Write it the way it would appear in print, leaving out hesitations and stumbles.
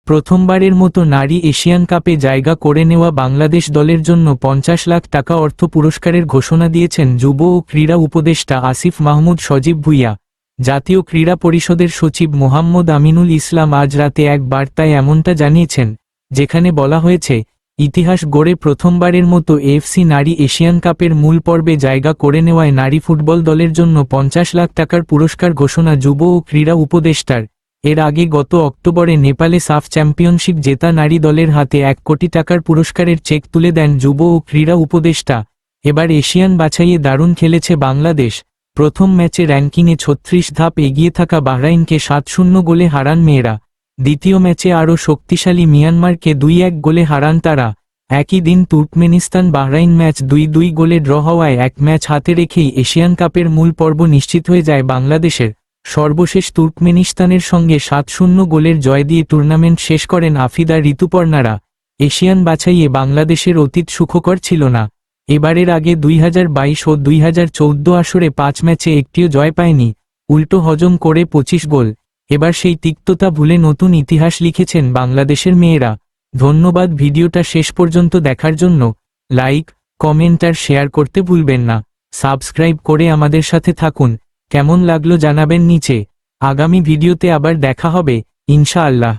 প্রথমবারের মতো নারী এশিয়ান কাপে জায়গা করে নেওয়া বাংলাদেশ দলের জন্য 50 লাখ টাকা অর্থ পুরস্কারের ঘোষণা দিয়েছেন যুব ও ক্রীড়া উপদেষ্টা আসিফ মাহমুদ সজীব ভুঁইয়া। জাতীয় ক্রীড়া পরিষদের সচিব মোহাম্মদ আমিনুল ইসলাম আজ রাতে এক বার্তায় এমনটা জানিয়েছেন, যেখানে বলা হয়েছে, ইতিহাস গড়ে প্রথমবারের মতো এএফসি নারী এশিয়ান কাপের মূল পর্বে জায়গা করে নেওয়ায় নারী ফুটবল দলের জন্য 50 লাখ টাকার পুরস্কার ঘোষণা যুব ও ক্রীড়া উপদেষ্টার। এর আগে গত অক্টোবরে নেপালে সাফ চ্যাম্পিয়নশিপ জেতা নারী দলের হাতে 1 কোটি টাকার পুরস্কারের চেক তুলে দেন যুব ও ক্রীড়া উপদেষ্টা। এবার এশিয়ান বাছাইয়ে দারুণ খেলেছে বাংলাদেশ। প্রথম ম্যাচে র্যাঙ্কিংয়ে 36 ধাপ এগিয়ে থাকা বাহরাইনকে 7-0 গোলে হারান মেয়েরা। দ্বিতীয় ম্যাচে আরও শক্তিশালী মিয়ানমারকে 2-1 গোলে হারান তারা। একই দিন তুর্কমেনিস্তান বাহরাইন ম্যাচ 2-2 গোলে ড্র হওয়ায় এক ম্যাচ হাতে রেখেই এশিয়ান কাপের মূল পর্ব নিশ্চিত হয়ে যায় বাংলাদেশের। সর্বশেষ তুর্কমেনিস্তানের সঙ্গে 7-0 গোলের জয় দিয়ে টুর্নামেন্ট শেষ করেন আফিদা ঋতুপর্ণারা। এশিয়ান বাছাইয়ে বাংলাদেশের অতীত সুখকর ছিল না। এবারের আগে 2022 ও 2014 আসরে 5 ম্যাচে একটিও জয় পায়নি, উল্টো হজম করে 25 গোল। এবার সেই তিক্ততা ভুলে নতুন ইতিহাস লিখেছেন বাংলাদেশের মেয়েরা। ধন্যবাদ ভিডিওটা শেষ পর্যন্ত দেখার জন্য। লাইক, কমেন্ট আর শেয়ার করতে ভুলবেন না। সাবস্ক্রাইব করে আমাদের সাথে থাকুন। কেমন লাগলো জানাবেন নিচে। আগামী ভিডিওতে আবার দেখা হবে, ইনশাআল্লাহ।